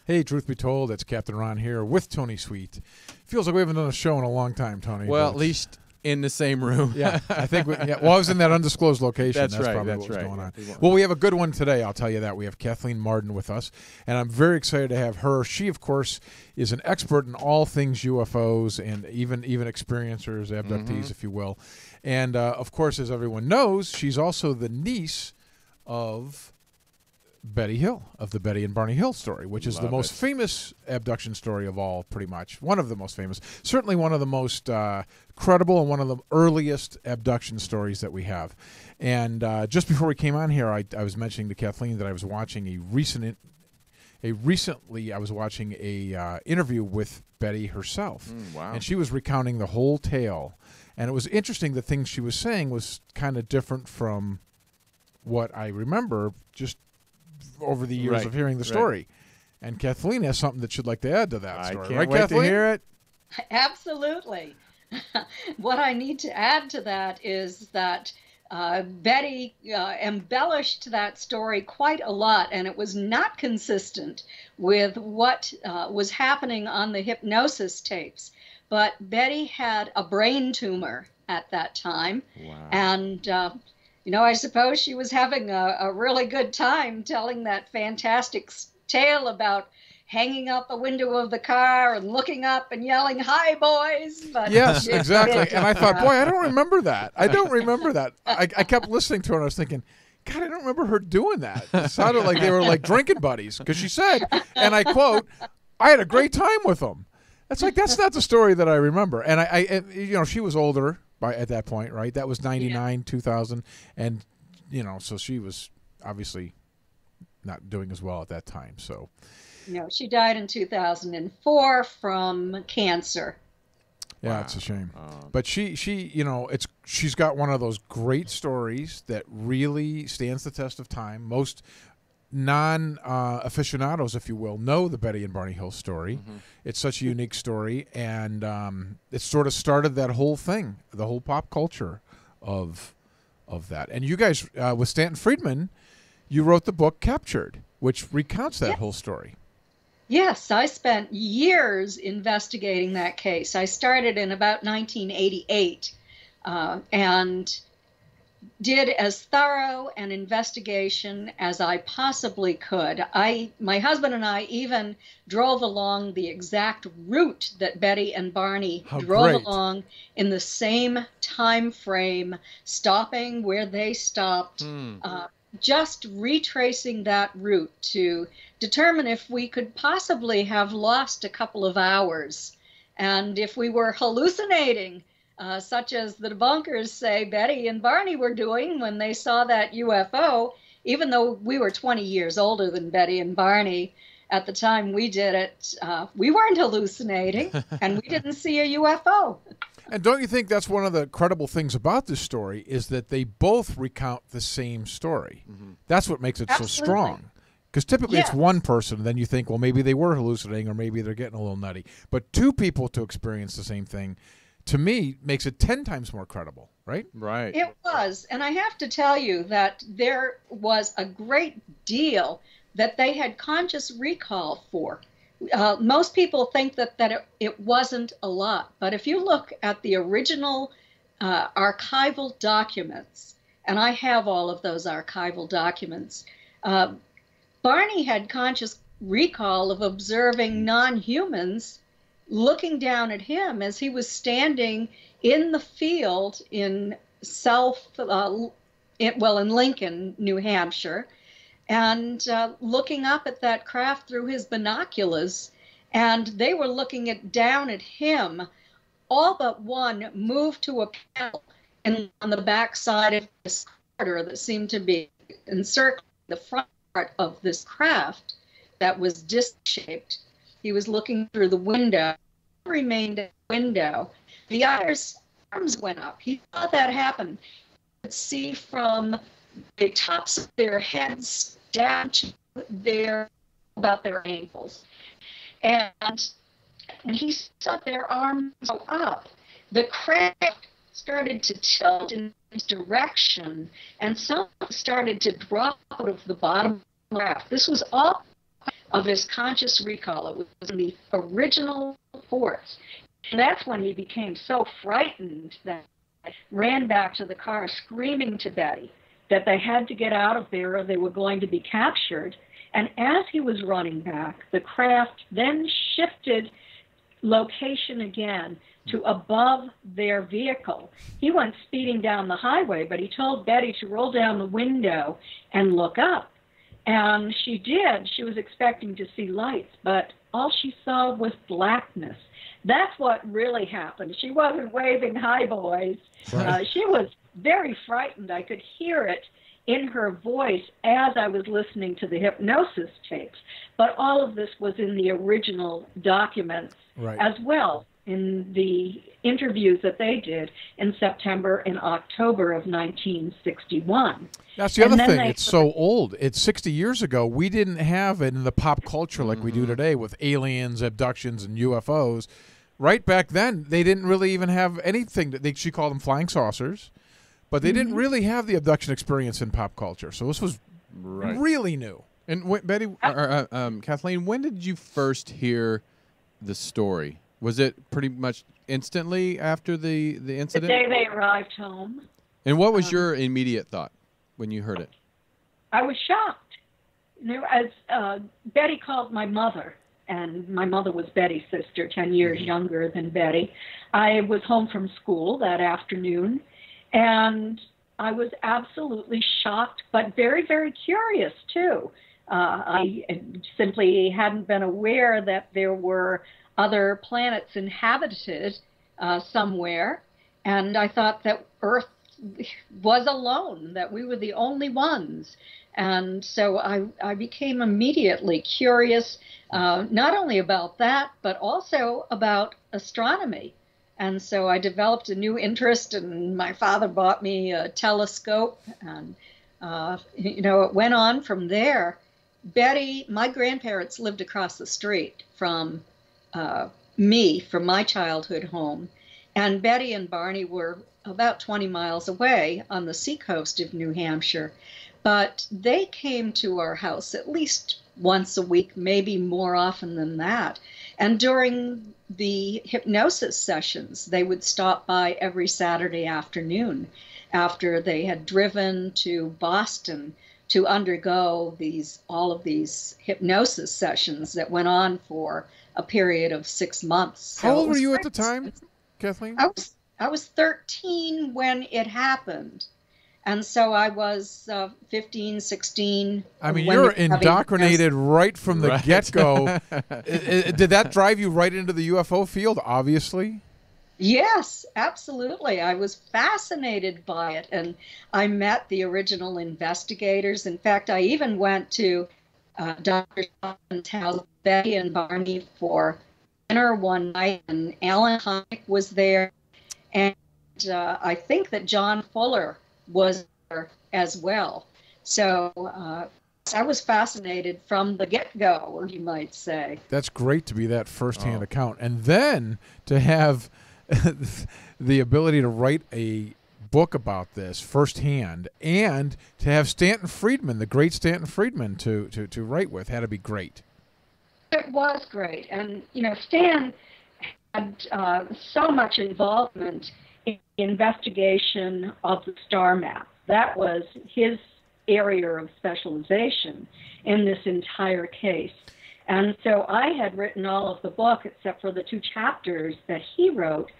Hey, truth be told, it's Captain Ron here with Tony Sweet. Feels like we haven't done a show in a long time, Tony. Well, at least in the same room. Yeah, I think. Well, I was in that undisclosed location. That's right. Probably That's what was right. going on. Yeah, Well, we have a good one today. I'll tell you that. We have Kathleen Marden with us, and I'm very excited to have her. She, of course, is an expert in all things UFOs and even experiencers, abductees, if you will. And of course, as everyone knows, she's also the niece of Betty Hill, of the Betty and Barney Hill story, which is the most famous abduction story of all, pretty much. One of the most famous. Certainly one of the most credible and one of the earliest abduction stories that we have. And just before we came on here, I was mentioning to Kathleen that I was watching recently I was watching a interview with Betty herself. Wow. And she was recounting the whole tale. And it was interesting, the things she was saying was kind of different from what I remember just over the years of hearing the story. And Kathleen has something that she'd like to add to that story. I can't wait Kathleen? to hear it. Absolutely. What I need to add to that is that Betty embellished that story quite a lot, and it was not consistent with what was happening on the hypnosis tapes. But Betty had a brain tumor at that time, and I suppose she was having a really good time telling that fantastic tale about hanging out the window of the car and looking up and yelling, "Hi, boys!" But yes, exactly. And I thought, boy, I don't remember that. I kept listening to her, and I was thinking, God, I don't remember her doing that. It sounded like they were like drinking buddies, because she said, and I quote, "I had a great time with them." It's like, that's not the story that I remember. And I she was older at that point, right? That was 99, 2000, and so she was obviously not doing as well at that time. So, she died in 2004 from cancer. Yeah, it's a shame. But she's got one of those great stories that really stands the test of time. Most non-aficionados, if you will, know the Betty and Barney Hill story. It's such a unique story, and it sort of started that whole thing, the whole pop culture of that. And you guys, with Stanton Friedman, you wrote the book Captured, which recounts that whole story. Yes, I spent years investigating that case. I started in about 1988 and did as thorough an investigation as I possibly could. My husband and I even drove along the exact route that Betty and Barney drove along in the same time frame, stopping where they stopped, just retracing that route to determine if we could possibly have lost a couple of hours and if we were hallucinating, such as the debunkers say Betty and Barney were doing when they saw that UFO, even though we were 20 years older than Betty and Barney at the time we did it. We weren't hallucinating, and we didn't see a UFO. And don't you think that's one of the credible things about this story, is that they both recount the same story? That's what makes it so strong. Because typically it's one person, then you think, well, maybe they were hallucinating or maybe they're getting a little nutty. But two people to experience the same thing, to me, makes it 10 times more credible, right? Right. It was. And I have to tell you that there was a great deal that they had conscious recall for. Most people think that it wasn't a lot. But if you look at the original archival documents, and I have all of those archival documents, Barney had conscious recall of observing non-humans looking down at him as he was standing in the field in Lincoln, New Hampshire, and looking up at that craft through his binoculars, and they were looking down at him. All but one moved to a panel on the back side of this corridor that seemed to be encircling the front part of this craft that was disc-shaped. He was looking through the window, remained at the window. The other's arms went up. He saw that happen. You could see from the tops of their heads down to about their ankles. And he saw their arms go up. The craft started to tilt in his direction, and some started to drop out of the bottom of the craft. This was all of his conscious recall. It was in the original force. And that's when he became so frightened that he ran back to the car screaming to Betty that they had to get out of there or they were going to be captured. And as he was running back, the craft then shifted location again to above their vehicle. He went speeding down the highway, but he told Betty to roll down the window and look up. And she did. She was expecting to see lights, but all she saw was blackness. That's what really happened. She wasn't waving hi, boys. Right. She was very frightened. I could hear it in her voice as I was listening to the hypnosis tapes. But all of this was in the original documents Right. as well, in the interviews that they did in September and October of 1961. That's the And other then thing. they- It's so old. It's 60 years ago. We didn't have it in the pop culture like we do today with aliens, abductions, and UFOs. Right back then, they didn't really even have anything. She called them flying saucers, but they didn't really have the abduction experience in pop culture. So this was really new. And Betty, Kathleen, when did you first hear the story? Was it pretty much instantly after the The incident? day they arrived home, And what was your immediate thought when you heard it? I was shocked. You know, as Betty called my mother, and my mother was Betty's sister, 10 years younger than Betty. I was home from school that afternoon, and I was absolutely shocked, but very, very curious, too. I simply hadn't been aware that there were other planets inhabited somewhere, and I thought that Earth was alone, that we were the only ones. And so I became immediately curious, not only about that, but also about astronomy. And so I developed a new interest, and my father bought me a telescope, and, it went on from there. Betty, my grandparents lived across the street from me, from my childhood home, and Betty and Barney were about 20 miles away on the seacoast of New Hampshire. But they came to our house at least once a week, maybe more often than that. And during the hypnosis sessions, they would stop by every Saturday afternoon after they had driven to Boston to undergo all of these hypnosis sessions that went on for a period of 6 months. How old were you at the time, Kathleen? I was 13 when it happened. And so I was 15, 16. I mean, you're indoctrinated right from the get-go. Did that drive you right into the UFO field, obviously? Yes, absolutely. I was fascinated by it, and I met the original investigators. In fact, I even went to Dr. Shotton's house, Betty and Barney, for dinner one night, and Alan Hynek was there, and I think that John Fuller was there as well. So I was fascinated from the get-go, you might say. That's great to be that first-hand account. And then to have the ability to write a book about this firsthand, and to have Stanton Friedman, the great Stanton Friedman, to write with, had to be great. It was great. And, Stan had so much involvement in the investigation of the star map. That was his area of specialization in this entire case. And so I had written all of the book except for the 2 chapters that he wrote,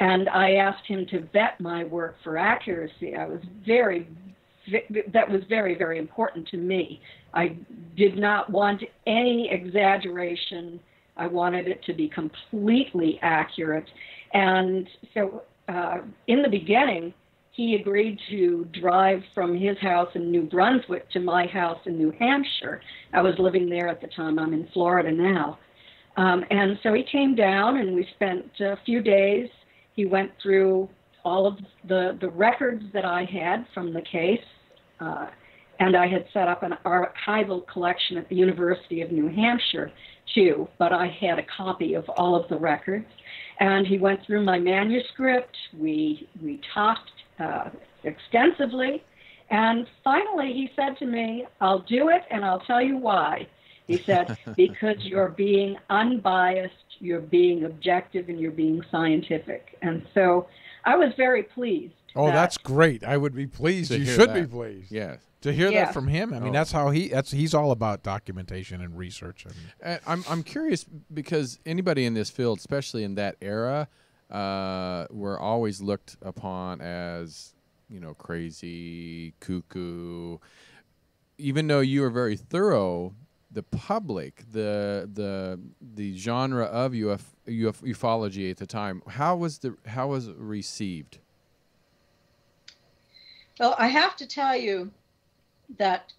and I asked him to vet my work for accuracy. That was very, very important to me. I did not want any exaggeration. I wanted it to be completely accurate. And so in the beginning, he agreed to drive from his house in New Brunswick to my house in New Hampshire. I was living there at the time. I'm in Florida now. And so he came down, and we spent a few days. He went through all of the records that I had from the case, and I had set up an archival collection at the University of New Hampshire, too, but I had a copy of all of the records. And he went through my manuscript. We talked extensively, and finally he said to me, "I'll do it, and I'll tell you why." He said, because you're being unbiased, you're being objective, and you're being scientific. And so I was very pleased. Oh, that's great. I would be pleased. You should be pleased. Yes. To hear that from him. I mean, that's how he's all about documentation and research. I'm curious because anybody in this field, especially in that era, were always looked upon as, crazy, cuckoo. Even though you were very thorough, the public, the genre of ufology at the time, how was it received? Well, I have to tell you that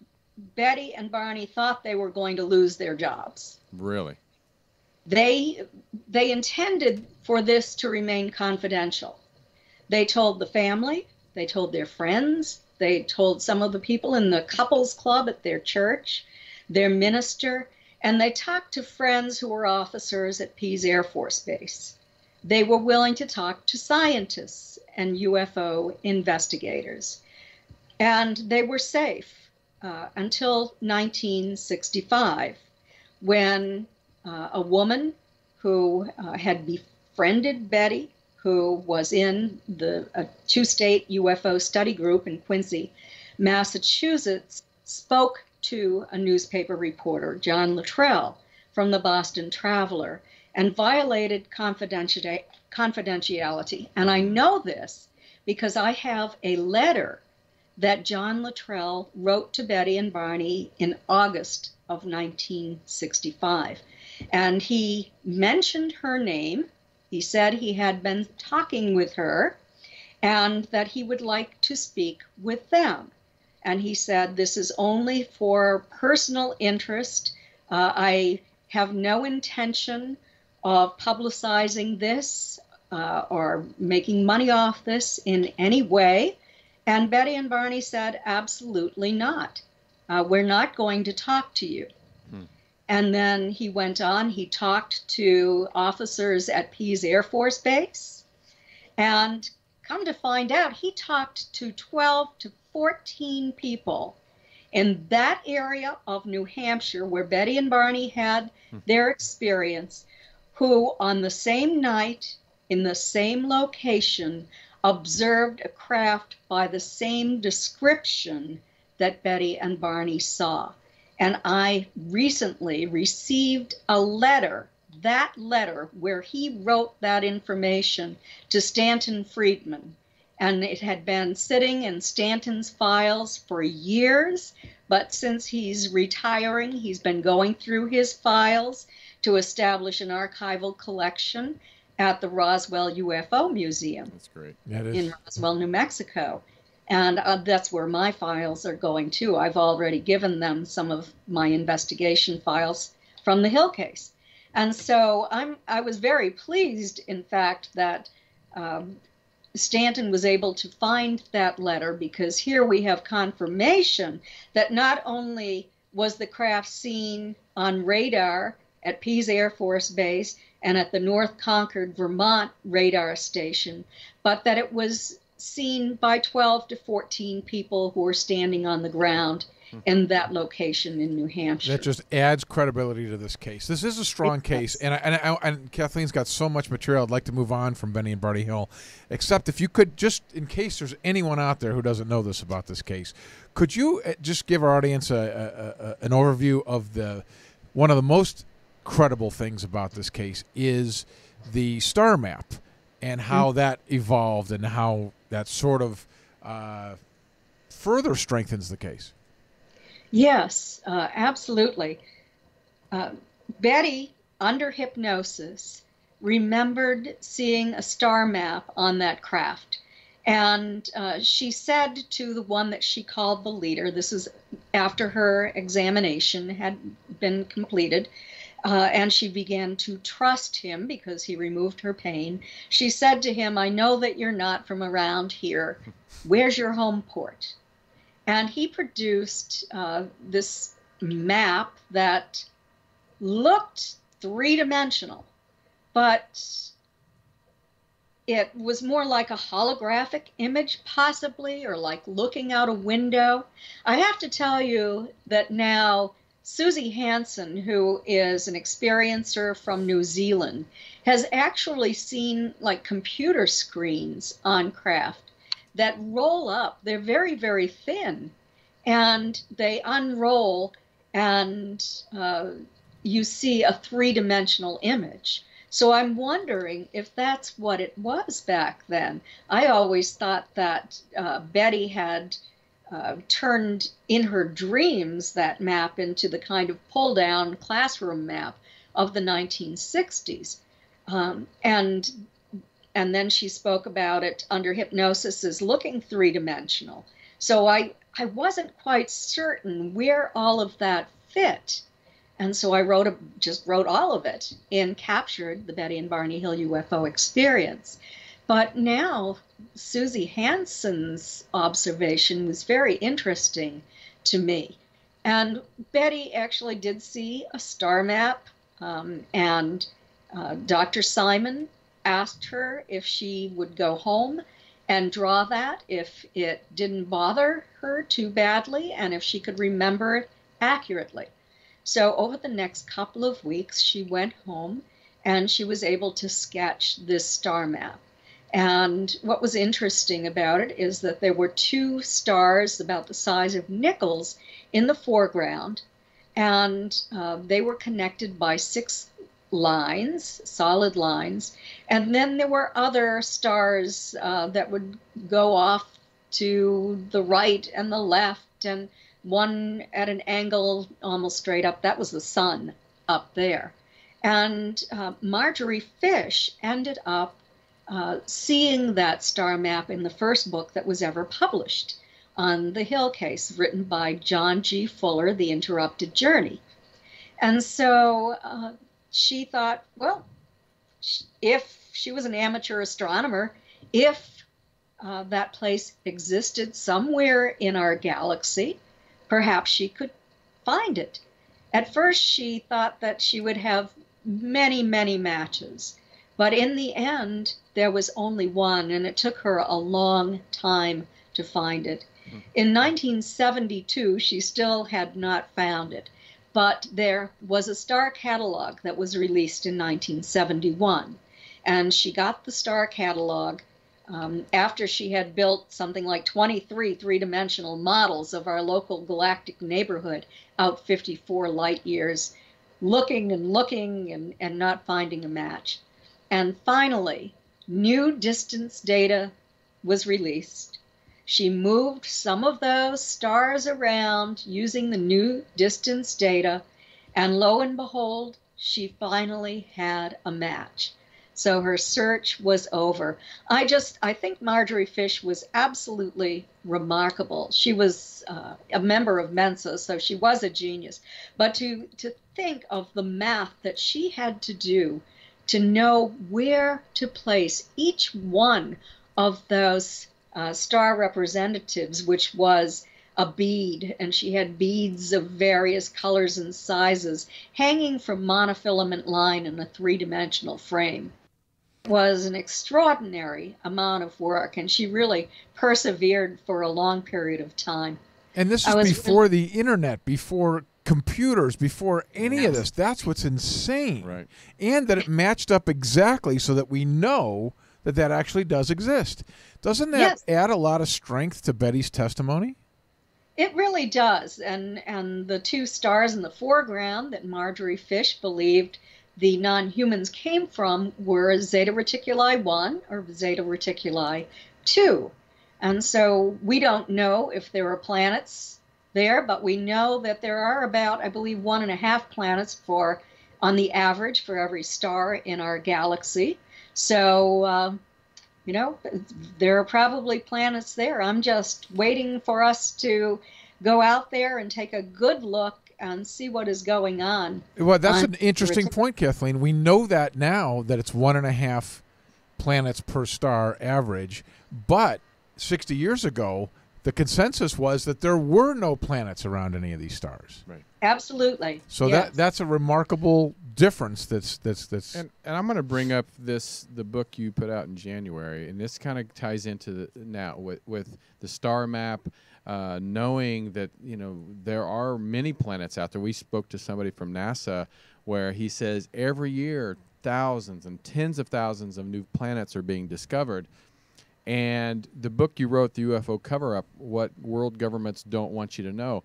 Betty and Barney thought they were going to lose their jobs. Really? They intended for this to remain confidential. They told the family, they told their friends, they told some of the people in the couples club at their church, their minister, and they talked to friends who were officers at Pease Air Force Base. They were willing to talk to scientists and UFO investigators. And they were safe until 1965, when a woman who had befriended Betty, who was in a two-state UFO study group in Quincy, Massachusetts, spoke to a newspaper reporter, John Luttrell, from the Boston Traveler, and violated confidentiality. And I know this because I have a letter that John Luttrell wrote to Betty and Barney in August of 1965. And he mentioned her name. He said he had been talking with her and that he would like to speak with them. And he said, this is only for personal interest. I have no intention of publicizing this or making money off this in any way. And Betty and Barney said, absolutely not. We're not going to talk to you. And then he went on, he talked to officers at Pease Air Force Base. And come to find out, he talked to 12 to 14 people in that area of New Hampshire where Betty and Barney had their experience, who on the same night, in the same location, observed a craft by the same description that Betty and Barney saw. And I recently received a letter, that letter where he wrote that information to Stanton Friedman. And it had been sitting in Stanton's files for years, but since he's retiring, he's been going through his files to establish an archival collection at the Roswell UFO Museum. That's great. In Roswell, New Mexico. And that's where my files are going too. I've already given them some of my investigation files from the Hill case. And so I was very pleased, in fact, that Stanton was able to find that letter, because here we have confirmation that not only was the craft seen on radar at Pease Air Force Base and at the North Concord, Vermont radar station, but that it was seen by 12 to 14 people who were standing on the ground in that location in New Hampshire. That just adds credibility to this case. This is a strong case, and Kathleen's got so much material. I'd like to move on from Benny and Barney Hill, except if you could, just in case there's anyone out there who doesn't know this about this case, could you just give our audience an overview of one of the most credible things about this case is the star map and how that evolved and how that sort of further strengthens the case. Yes, absolutely. Betty, under hypnosis, remembered seeing a star map on that craft. And she said to the one that she called the leader, this is after her examination had been completed, and she began to trust him because he removed her pain. She said to him, I know that you're not from around here. Where's your home port? And he produced this map that looked three-dimensional, but it was more like a holographic image, possibly, or like looking out a window. I have to tell you that now Susie Hansen, who is an experiencer from New Zealand, has actually seen like computer screens on craft that roll up. They're very, very thin, and they unroll, and you see a three-dimensional image. So I'm wondering if that's what it was back then. I always thought that Betty had turned in her dreams that map into the kind of pull-down classroom map of the 1960s. And then she spoke about it under hypnosis as looking three-dimensional. So I wasn't quite certain where all of that fit. And so I just wrote all of it and captured the Betty and Barney Hill UFO experience. But now Susie Hansen's observation was very interesting to me. And Betty actually did see a star map, and Dr. Simon asked her if she would go home and draw that, if it didn't bother her too badly, and if she could remember it accurately. So over the next couple of weeks, she went home and she was able to sketch this star map. And what was interesting about it is that there were two stars about the size of nickels in the foreground, and they were connected by 6 lines, solid lines. And then there were other stars that would go off to the right and the left, and one at an angle almost straight up. That was the sun up there. And Marjorie Fish ended up seeing that star map in the first book that was ever published on the Hill case, written by John G. Fuller, The Interrupted Journey. And so she thought, well, if she was an amateur astronomer, if that place existed somewhere in our galaxy, perhaps she could find it. At first, she thought that she would have many, many matches. But in the end, there was only one, and it took her a long time to find it. In 1972, she still had not found it, but there was a star catalog that was released in 1971, and she got the star catalog after she had built something like 23 three-dimensional models of our local galactic neighborhood out 54 light years, looking and looking and not finding a match. And finally, new distance data was released. She moved some of those stars around using the new distance data, and lo and behold, she finally had a match. So her search was over. I think Marjorie Fish was absolutely remarkable. She was a member of Mensa, so she was a genius. But to think of the math that she had to do to know where to place each one of those star representatives, which was a bead, and she had beads of various colors and sizes hanging from monofilament line in a three-dimensional frame, was an extraordinary amount of work, and she really persevered for a long period of time. And this is before the internet, before computers, before any of this. That's what's insane. Right. And that it matched up exactly so that we know that that actually does exist. Doesn't that add a lot of strength to Betty's testimony? It really does. And the two stars in the foreground that Marjorie Fish believed the non-humans came from were Zeta Reticuli 1 or Zeta Reticuli 2. And so we don't know if there are planets there, but we know that there are about, I believe, 1.5 planets on the average for every star in our galaxy. So, there are probably planets there. I'm just waiting for us to go out there and take a good look and see what is going on. Well, that's an interesting point, Kathleen. We know that now, that it's 1.5 planets per star average, but 60 years ago, the consensus was that there were no planets around any of these stars. Right. Absolutely. So yes. That's a remarkable difference. That's. And I'm going to bring up the book you put out in January, and this kind of ties into now with the star map. knowing that, there are many planets out there. We spoke to somebody from NASA where he says every year thousands and tens of thousands of new planets are being discovered. And the book you wrote, The UFO Cover-Up, What World Governments Don't Want You to Know,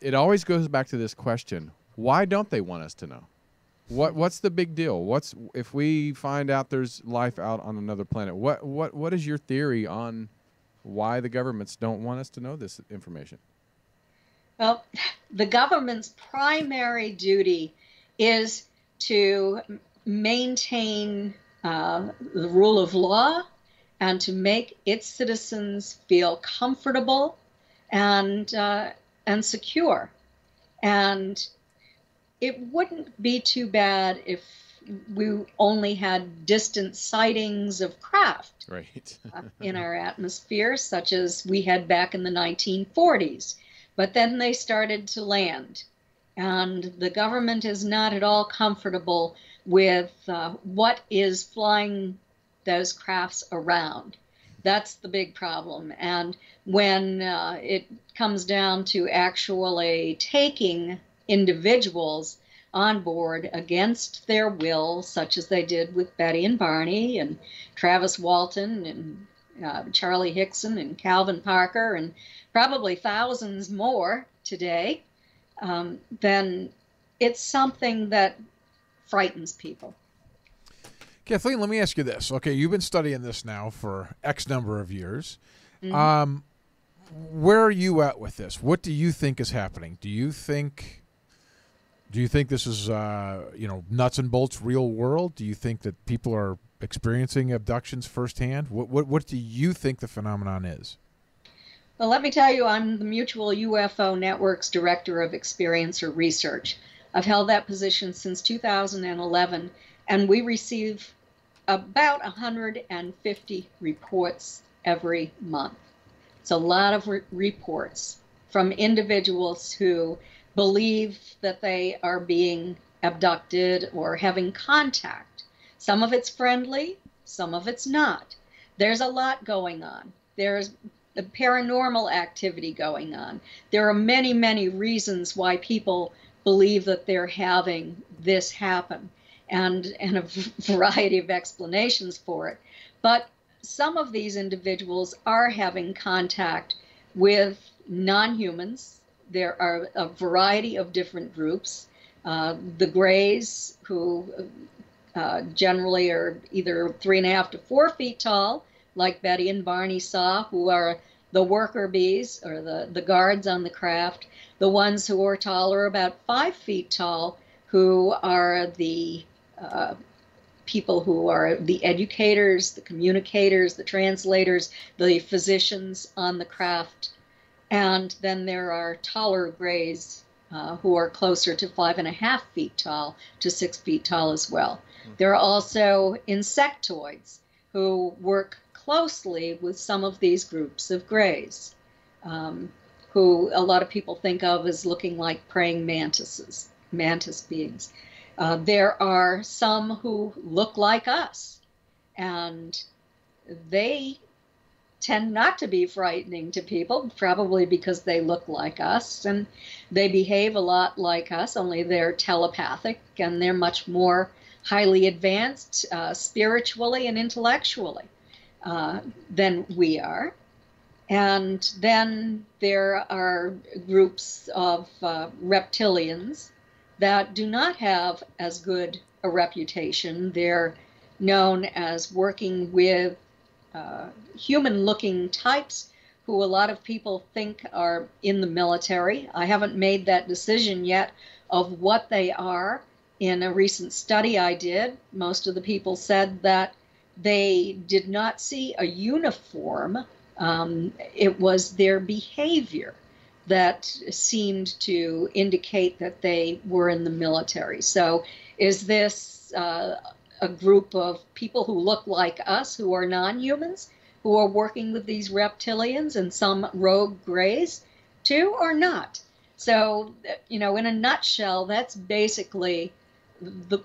it always goes back to this question: why don't they want us to know? What's the big deal? If we find out there's life out on another planet? What is your theory on why the governments don't want us to know this information? Well, the government's primary duty is to maintain the rule of law and to make its citizens feel comfortable and secure. And it wouldn't be too bad if we only had distant sightings of craft in our atmosphere, such as we had back in the 1940s. But then they started to land. And the government is not at all comfortable with what is flying those crafts around. That's the big problem. And when it comes down to actually taking individuals on board against their will, such as they did with Betty and Barney and Travis Walton and Charlie Hickson and Calvin Parker and probably thousands more today, then it's something that frightens people. Kathleen, let me ask you this. Okay, you've been studying this now for X number of years. Mm-hmm. Where are you at with this? What do you think is happening? Do you think this is nuts and bolts real world? Do you think that people are experiencing abductions firsthand? What do you think the phenomenon is? Well, let me tell you, I'm the Mutual UFO Network's Director of Experiencer Research. I've held that position since 2011, and we receive about 150 reports every month. It's a lot of reports from individuals who believe that they are being abducted or having contact. Some of it's friendly, some of it's not. There's a lot going on. There's the paranormal activity going on. There are many, many reasons why people believe that they're having this happen, and a variety of explanations for it. But some of these individuals are having contact with non-humans. There are a variety of different groups. The Greys, who generally are either 3.5 to 4 feet tall, like Betty and Barney saw, who are the worker bees or the guards on the craft. The ones who are taller, about 5 feet tall, who are the people who are the educators, the communicators, the translators, the physicians on the craft. And then there are taller Greys who are closer to 5.5 feet tall to 6 feet tall as well. There are also insectoids who work closely with some of these groups of Greys, who a lot of people think of as looking like praying mantis beings. There are some who look like us, and they tend not to be frightening to people, probably because they look like us, and they behave a lot like us, only they're telepathic, and they're much more highly advanced spiritually and intellectually than we are. And then there are groups of reptilians that do not have as good a reputation. They're known as working with human-looking types who a lot of people think are in the military. I haven't made that decision yet of what they are. In a recent study I did, most of the people said that they did not see a uniform. It was their behavior that seemed to indicate that they were in the military. So is this a group of people who look like us, who are non-humans, who are working with these reptilians and some rogue Greys too, or not? So, in a nutshell, that's basically the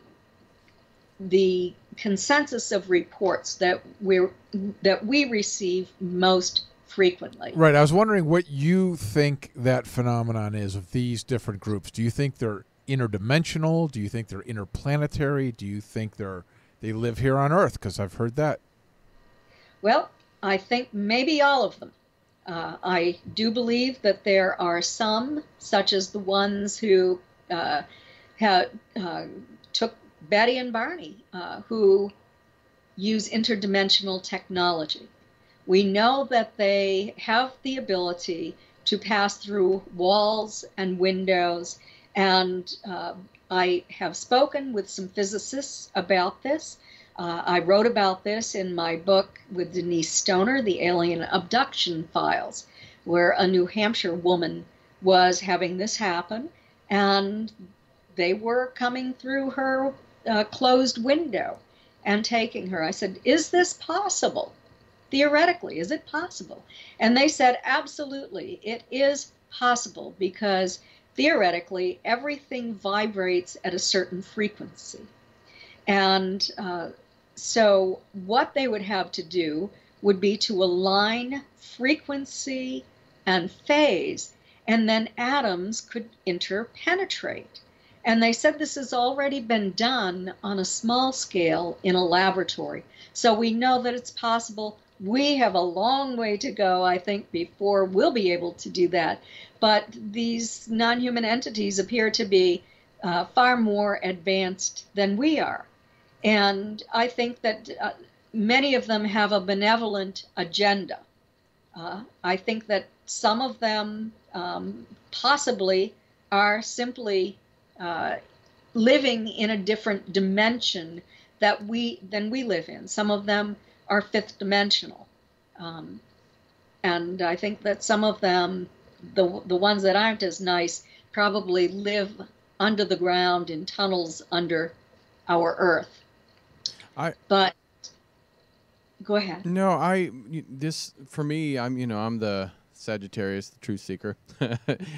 consensus of reports that we receive most frequently. Right. I was wondering what you think that phenomenon is of these different groups. Do you think they're interdimensional? Do you think they're interplanetary? Do you think they live here on Earth? Because I've heard that. Well, I think maybe all of them. I do believe that there are some, such as the ones who took Betty and Barney, who use interdimensional technology. We know that they have the ability to pass through walls and windows, and I have spoken with some physicists about this. I wrote about this in my book with Denise Stoner, The Alien Abduction Files, where a New Hampshire woman was having this happen, and they were coming through her closed window and taking her. I said, is this possible? Theoretically, is it possible? And they said, absolutely, it is possible, because theoretically, everything vibrates at a certain frequency. And so what they would have to do would be to align frequency and phase, and then atoms could interpenetrate. And they said this has already been done on a small scale in a laboratory. So we know that it's possible. We have a long way to go, I think, before we'll be able to do that. But these non-human entities appear to be far more advanced than we are. And I think that many of them have a benevolent agenda. I think that some of them possibly are simply living in a different dimension than we live in. Some of them are fifth dimensional. And I think that some of them, the ones that aren't as nice, probably live under the ground in tunnels under our Earth. But go ahead. No, this for me, I'm the Sagittarius, the truth seeker.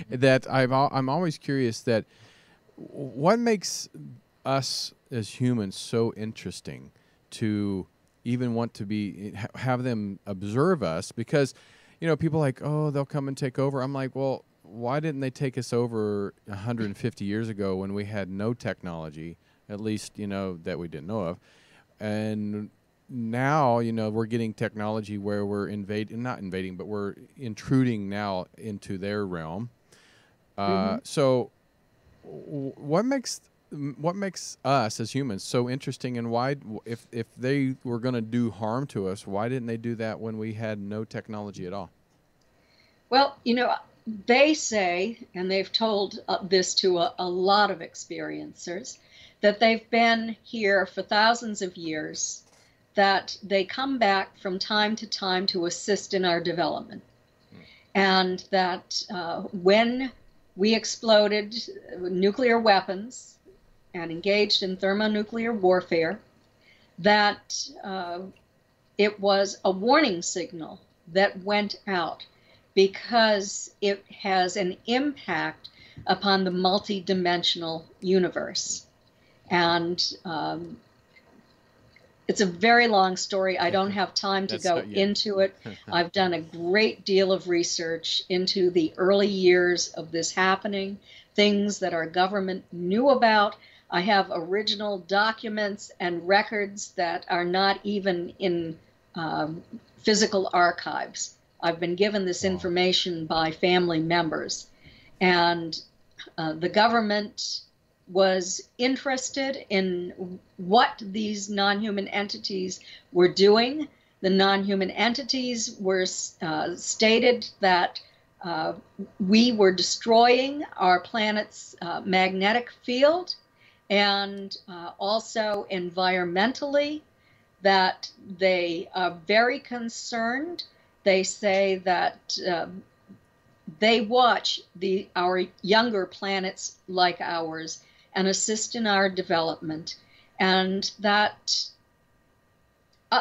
That I'm always curious that what makes us as humans so interesting to even want to have them observe us, because people are like, oh, they'll come and take over. I'm like, well, why didn't they take us over 150 years ago when we had no technology, at least that we didn't know of? And now, we're getting technology where we're not invading, but we're intruding now into their realm. So what makes us as humans so interesting, and why, if they were going to do harm to us, why didn't they do that when we had no technology at all? Well, they say, and they've told this to a lot of experiencers, that they've been here for thousands of years, that they come back from time to time to assist in our development. And that when we exploded nuclear weapons and engaged in thermonuclear warfare, that it was a warning signal that went out, because it has an impact upon the multidimensional universe. And it's a very long story. I don't have time to go into it. I've done a great deal of research into the early years of this happening, things that our government knew about. I have original documents and records that are not even in physical archives. I've been given this information by family members. And the government was interested in what these non-human entities were doing. The non-human entities were stated that we were destroying our planet's magnetic field, and also environmentally, that they are very concerned. They say that they watch our younger planets like ours and assist in our development, and that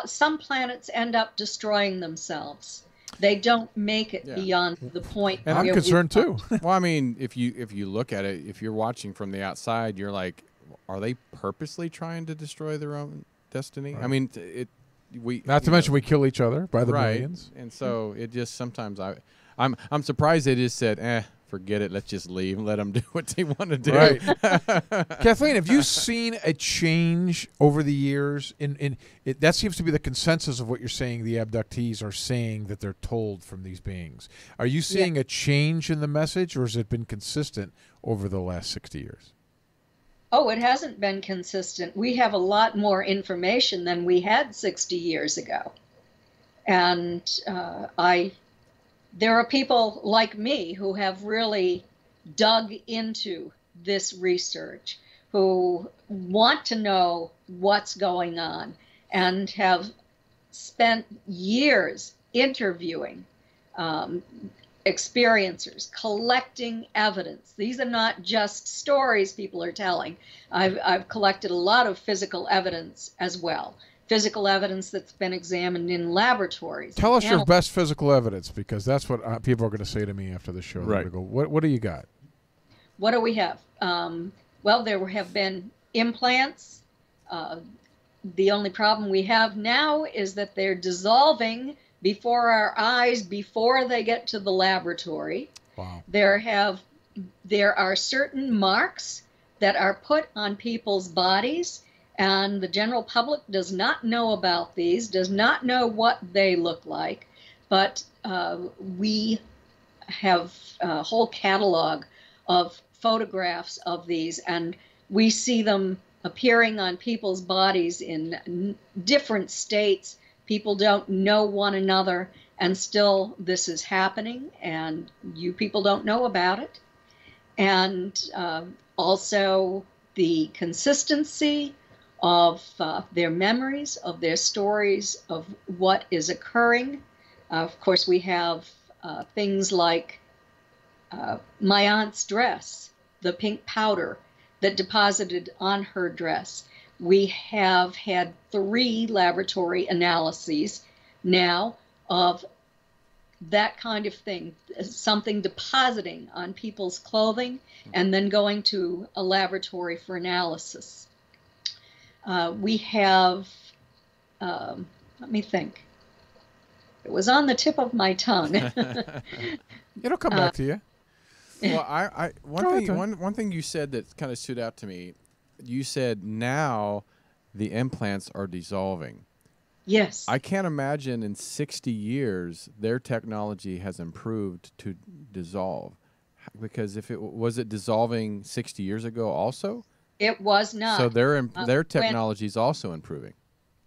some planets end up destroying themselves. They don't make it beyond the point. And I'm concerned too. Well, I mean, if you look at it, if you're watching from the outside, you're like, are they purposely trying to destroy their own destiny? Right. I mean, we Not to mention we kill each other by the right. millions. And so it just sometimes I'm surprised they just said, forget it, let's just leave and let them do what they want to do. Right. Kathleen, have you seen a change over the years? That seems to be the consensus of what you're saying the abductees are saying that they're told from these beings. Are you seeing a change in the message, or has it been consistent over the last 60 years? Oh, it hasn't been consistent. We have a lot more information than we had 60 years ago. And there are people like me who have really dug into this research, who want to know what's going on, and have spent years interviewing experiencers, collecting evidence. These are not just stories people are telling. I've collected a lot of physical evidence as well. Physical evidence that's been examined in laboratories. Tell us your best physical evidence, because that's what people are going to say to me after the show. They're going to go, what do you got? What do we have? Well, there have been implants. The only problem we have now is that they're dissolving before our eyes before they get to the laboratory. Wow. There are certain marks that are put on people's bodies, and the general public does not know about these, does not know what they look like, but we have a whole catalog of photographs of these, and we see them appearing on people's bodies in different states. People don't know one another, and still this is happening, and you people don't know about it. And also the consistency of their memories, of their stories, of what is occurring. Of course, we have things like my aunt's dress, the pink powder that deposited on her dress. We have had 3 laboratory analyses now of that kind of thing, something depositing on people's clothing and then going to a laboratory for analysis. We have, let me think. It was on the tip of my tongue. It'll come back to you. Well, one thing you said that kind of stood out to me. You said now the implants are dissolving. Yes. I can't imagine in 60 years their technology has improved to dissolve, because if it was it dissolving 60 years ago also? It was not. So their technology is also improving.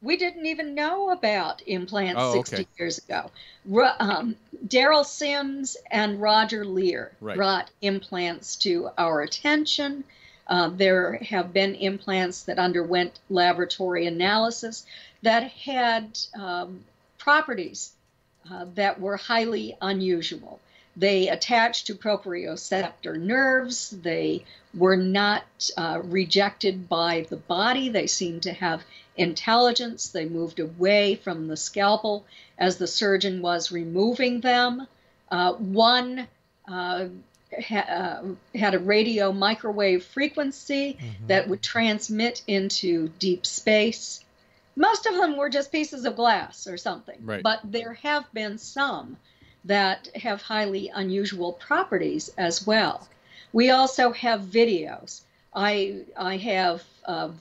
We didn't even know about implants 60 years ago. Daryl Sims and Roger Lear brought implants to our attention. There have been implants that underwent laboratory analysis that had properties that were highly unusual. They attached to proprioceptor nerves. They were not rejected by the body. They seemed to have intelligence. They moved away from the scalpel as the surgeon was removing them. One had a radio microwave frequency that would transmit into deep space. Most of them were just pieces of glass or something, but there have been some that have highly unusual properties as well. We also have videos. I have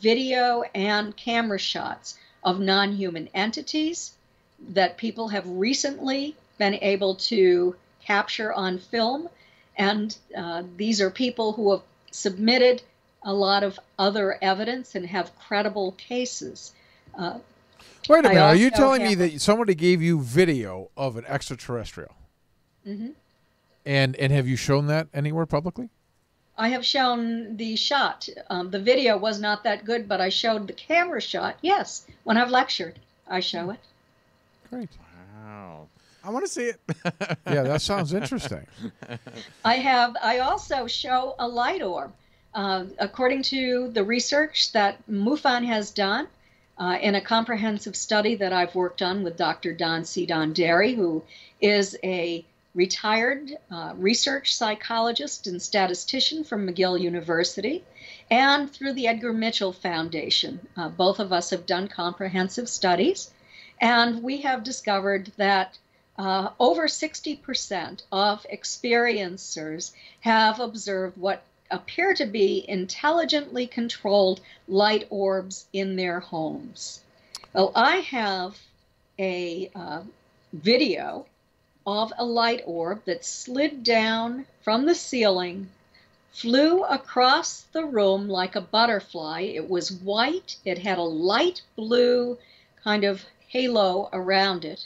video and camera shots of non-human entities that people have recently been able to capture on film. And these are people who have submitted a lot of other evidence and have credible cases. Wait a minute. Are you telling me that somebody gave you video of an extraterrestrial? Mm-hmm. And have you shown that anywhere publicly? I have shown the shot. The video was not that good, but I showed the camera shot. Yes, when I've lectured, I show it. Great. Wow. I want to see it. Yeah, that sounds interesting. I also show a light orb. According to the research that MUFON has done in a comprehensive study that I've worked on with Dr. Don C. Don Derry, who is a retired research psychologist and statistician from McGill University, and through the Edgar Mitchell Foundation. Both of us have done comprehensive studies. And we have discovered that over 60% of experiencers have observed what appear to be intelligently controlled light orbs in their homes. Well, I have a video of a light orb that slid down from the ceiling, flew across the room like a butterfly. It was white. It had a light blue kind of halo around it,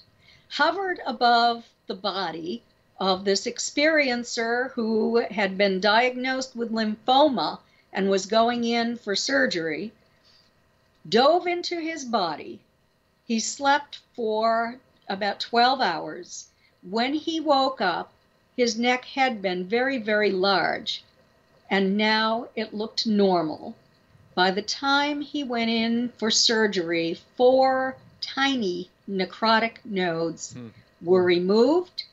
hovered above the body of this experiencer who had been diagnosed with lymphoma and was going in for surgery, dove into his body. He slept for about 12 hours. When he woke up, his neck had been very, very large, and now it looked normal. By the time he went in for surgery, 4 tiny necrotic nodes were removed.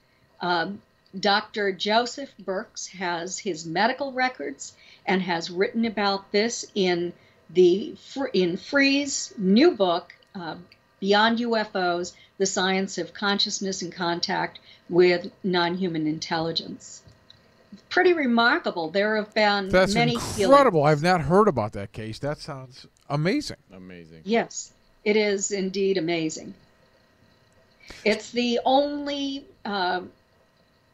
Dr. Joseph Burks has his medical records and has written about this in Free's new book, Beyond UFOs, The Science of Consciousness and Contact with Non-Human Intelligence. Pretty remarkable. There have been That's many incredible. healings. I've not heard about that case. That sounds amazing. Amazing. Yes, it is indeed amazing. It's the only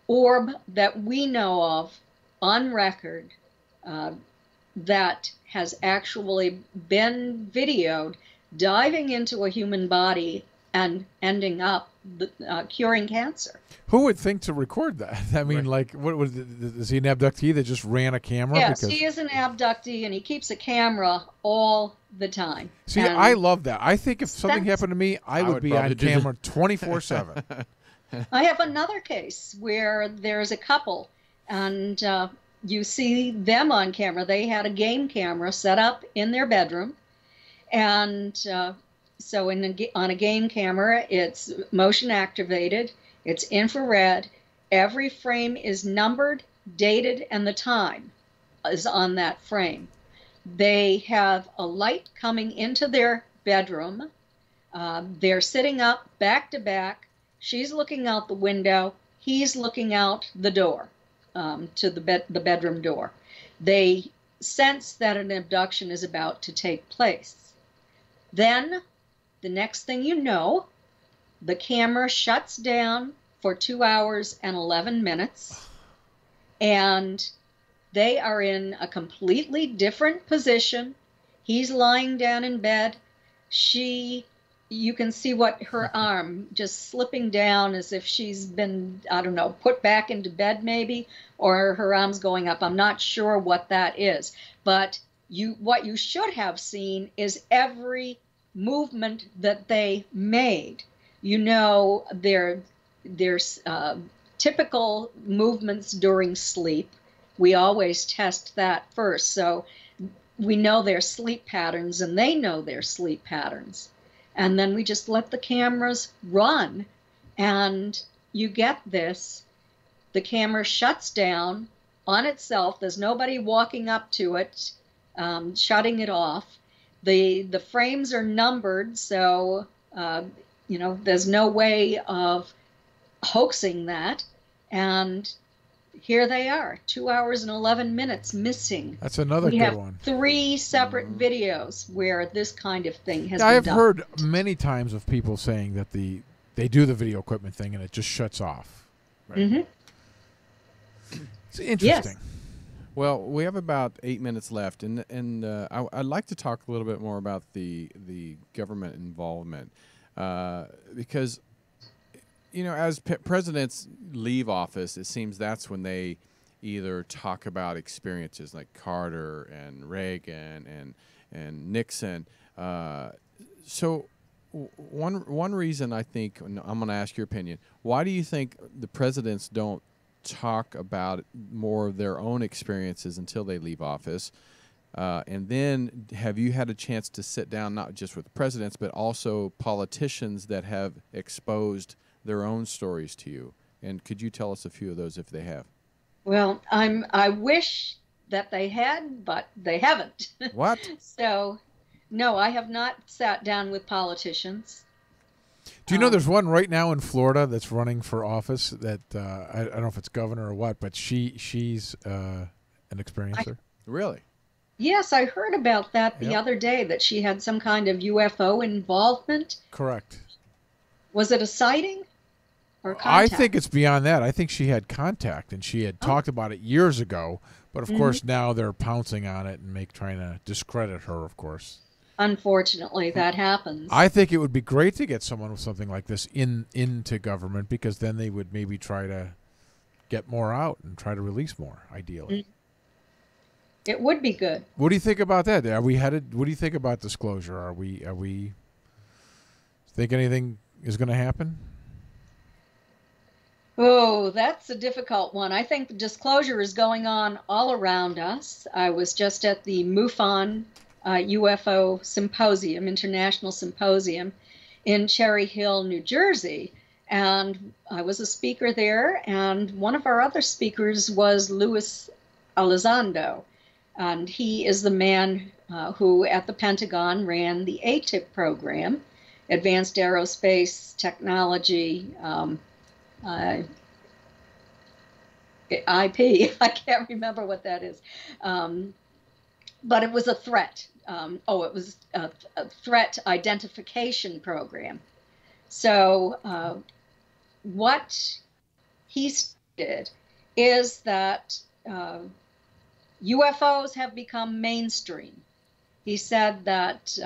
orb that we know of on record that has actually been videoed diving into a human body and ending up curing cancer. Who would think to record that? I mean, like, what was? Is he an abductee that just ran a camera? Yes, he is an abductee, and he keeps a camera all the time. See, and I love that. I think if something happened to me, I would be probably on do camera 24/7. I have another case where there's a couple, and you see them on camera. They had a game camera set up in their bedroom, and so on a game camera, it's motion activated, it's infrared, every frame is numbered, dated, and the time is on that frame. They have a light coming into their bedroom. They're sitting up back to back. She's looking out the window. He's looking out the door, to the bedroom door. They sense that an abduction is about to take place. Then, the next thing you know, the camera shuts down for 2 hours and 11 minutes, and they are in a completely different position. He's lying down in bed. You can see what her arm just slipping down as if she's been, I don't know, put back into bed maybe, or her arm's going up. I'm not sure what that is. But what you should have seen is every movement that they made. You know, there's typical movements during sleep. We always test that first. So we know their sleep patterns, and they know their sleep patterns. And then we just let the cameras run, and you get this. The camera shuts down on itself. There's nobody walking up to it, shutting it off. The frames are numbered, so there's no way of hoaxing that. And here they are, 2 hours and 11 minutes missing. That's another we good have one. 3 separate videos where this kind of thing has been I've done. heard many times of people saying that they do the video equipment thing and it just shuts off. Right. Mm-hmm. It's interesting. Yes. Well, we have about 8 minutes left, and I'd like to talk a little bit more about the government involvement, because, as presidents leave office, it seems that's when they either talk about experiences like Carter and Reagan and Nixon. So one reason I think, and I'm going to ask your opinion, why do you think the presidents don't talk about more of their own experiences until they leave office? And then have you had a chance to sit down, not just with presidents, but also politicians that have exposed their own stories to you? And could you tell us a few of those if they have? Well, I wish that they had, but they haven't. What? So, no, I have not sat down with politicians. Do you know there's one right now in Florida that's running for office that I don't know if it's governor or what, but she's an experiencer. Really? Yes, I heard about that the Yep. other day, that she had some kind of UFO involvement. Correct. Was it a sighting or I contact? think it's beyond that. I think she had contact, and she had talked about it years ago. But of course, now they're pouncing on it and trying to discredit her. Of course, Unfortunately, that happens. I think it would be great to get someone with something like this into government, because then they would maybe try to get more out and try to release more. Ideally, It would be good. what do you think about that? Are we headed? What do you think about disclosure? Are we think anything is going to happen? Oh, that's a difficult one. I think the disclosure is going on all around us. I was just at the MUFON UFO Symposium, International Symposium, in Cherry Hill, New Jersey. And I was a speaker there, and one of our other speakers was Luis Elizondo. And he is the man who, at the Pentagon, ran the ATIP program, Advanced Aerospace Technology IP. I can't remember what that is. But it was a threat. It was a threat identification program. So what he did is that UFOs have become mainstream. He said that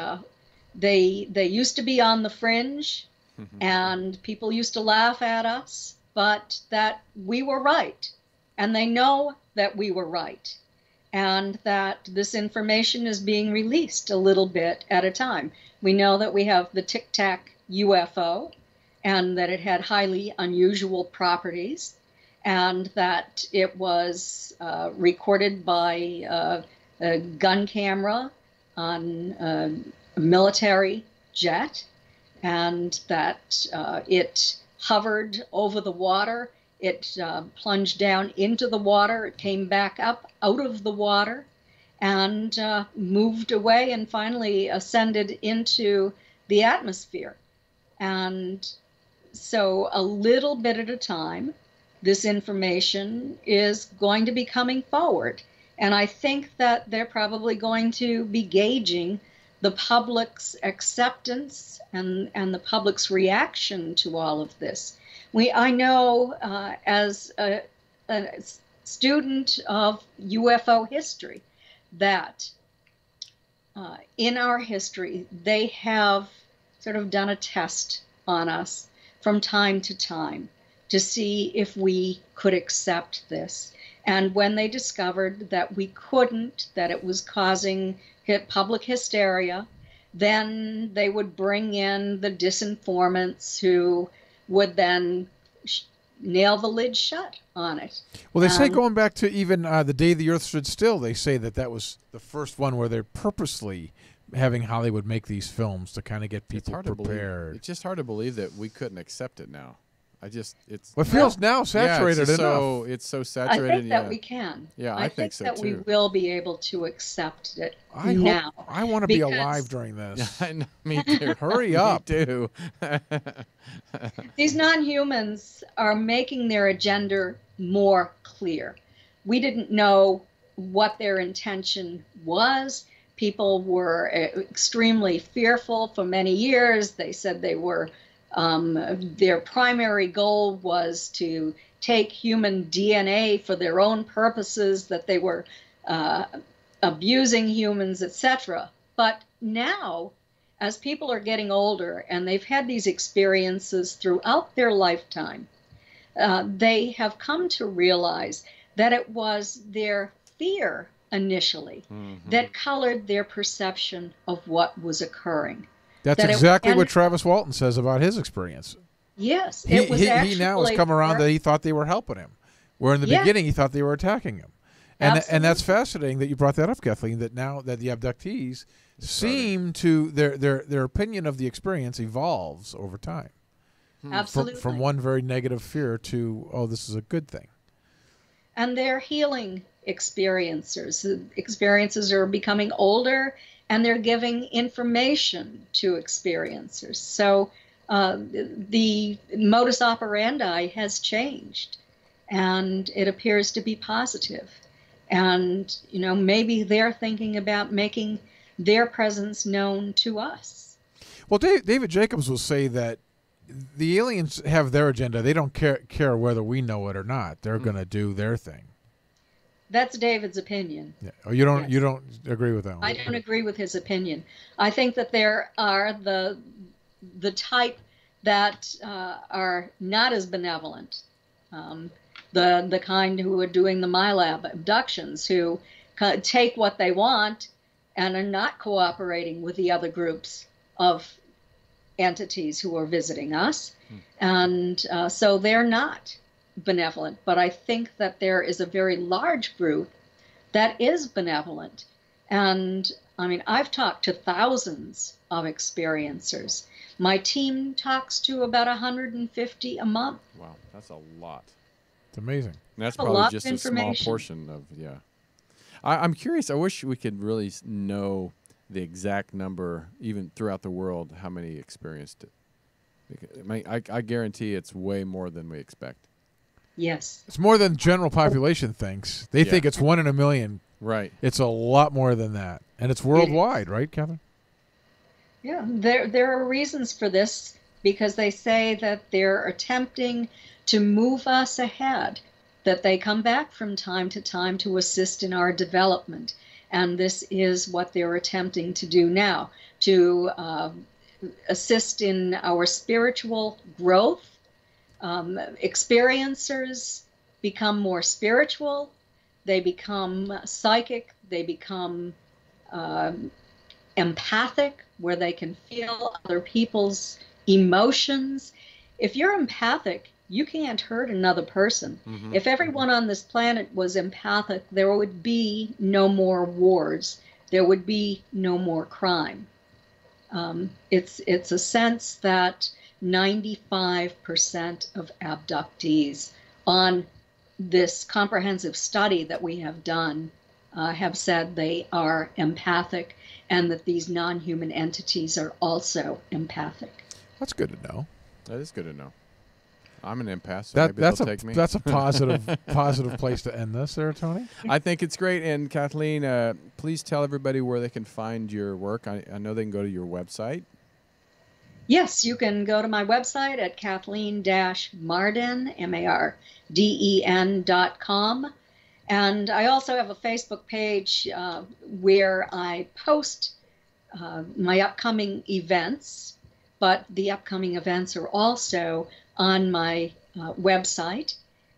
they used to be on the fringe, and people used to laugh at us, but that we were right, and they know that we were right, and that this information is being released a little bit at a time. We know that we have the Tic Tac UFO, and that it had highly unusual properties, and that it was recorded by a gun camera on a military jet, and that it hovered over the water. It plunged down into the water. It came back up out of the water and moved away and finally ascended into the atmosphere. And so a little bit at a time, this information is going to be coming forward. And I think that they're probably going to be gauging the public's acceptance and the public's reaction to all of this. I know as a student of UFO history that in our history, they have sort of done a test on us from time to time to see if we could accept this. And when they discovered that we couldn't, that it was causing public hysteria, then they would bring in the disinformants who would then nail the lid shut on it. Well, they say going back to even the day the Earth stood still, they say that was the first one where they're purposely having Hollywood make these films to kind of get people prepared. It's just hard to believe that we couldn't accept it now. It's well, it feels now saturated enough. It's so saturated. I think that we can. Yeah, I think so that too. we will be able to accept it now. I want to be alive during this. I know, me too. Hurry up. Me too. These non-humans are making their agenda more clear. We didn't know what their intention was. People were extremely fearful for many years. They said they were their primary goal was to take human DNA for their own purposes, that they were abusing humans, etc. But now, as people are getting older and they've had these experiences throughout their lifetime, they have come to realize that it was their fear initially that colored their perception of what was occurring. That's exactly what Travis Walton says about his experience. Yes, he now has come around that he thought they were helping him, where in the beginning he thought they were attacking him. And that's fascinating that you brought that up, Kathleen, that now that the abductees seem to, their opinion of the experience evolves over time. Absolutely. From one very negative fear to, oh, this is a good thing. And they're healing experiencers. The experiences are becoming older, and they're giving information to experiencers. So the modus operandi has changed, and it appears to be positive. And, maybe they're thinking about making their presence known to us. Well, David Jacobs will say that the aliens have their agenda. They don't care whether we know it or not. They're going to do their thing. That's David's opinion. Yeah. Oh, you don't Yes. you don't agree with that one? I don't agree with his opinion. I think that there are the type that are not as benevolent. The kind who are doing the MyLab abductions, who take what they want and are not cooperating with the other groups of entities who are visiting us. And so they're not benevolent. But I think that there is a very large group that is benevolent. And I mean, I've talked to thousands of experiencers. My team talks to about 150 a month. Wow, that's a lot. It's amazing. And that's A probably lot just of a small information. portion of, I'm curious. I wish we could really know the exact number, even throughout the world, how many experienced it. I guarantee it's way more than we expect. Yes. It's more than the general population thinks. They think it's 1 in a million. Right. It's a lot more than that. And it's worldwide, right, Catherine? Yeah, there are reasons for this, because they say that they're attempting to move us ahead, that they come back from time to time to assist in our development. And this is what they're attempting to do now, to assist in our spiritual growth. Experiencers become more spiritual, they become psychic, they become empathic, where they can feel other people's emotions. If you're empathic, you can't hurt another person. Mm-hmm. If everyone on this planet was empathic, there would be no more wars. There would be no more crime. It's a sense that 95% of abductees on this comprehensive study that we have done have said they are empathic, and that these non-human entities are also empathic. That's good to know. That is good to know. I'm an empath, so maybe they'll take me. That's a positive place to end this there, Tony. I think it's great. And Kathleen, please tell everybody where they can find your work. I know they can go to your website. Yes, you can go to my website at Kathleen-Marden, MARDEN.com. And I also have a Facebook page where I post my upcoming events, but the upcoming events are also on my website.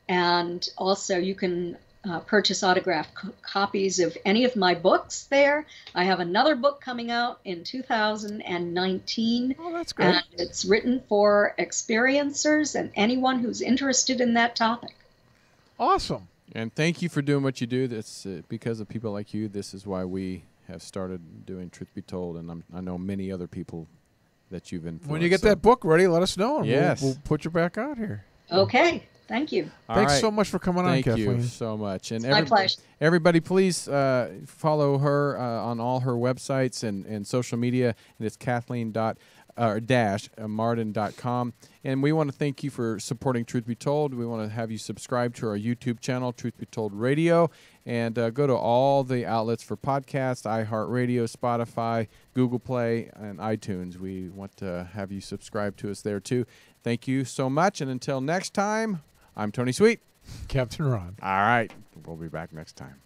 And also you can purchase autographed copies of any of my books there. I have another book coming out in 2019. Oh, that's great. And it's written for experiencers and anyone who's interested in that topic. Awesome. And thank you for doing what you do. That's because of people like you. This is why we have started doing Truth Be Told, and I know many other people that you've influenced. When you get that book ready, let us know, and Yes. we'll put you back out here. Okay, thank you. All Thanks right. so much for coming Thank on, Kathleen. you so much. And My pleasure. Everybody, please follow her on all her websites and social media. And it's Kathleen-Marden.com. And we want to thank you for supporting Truth Be Told. We want to have you subscribe to our YouTube channel, Truth Be Told Radio, and go to all the outlets for podcasts, iHeartRadio, Spotify, Google Play, and iTunes. We want to have you subscribe to us there, too. Thank you so much. And until next time, I'm Tony Sweet. Captain Ron. All right. We'll be back next time.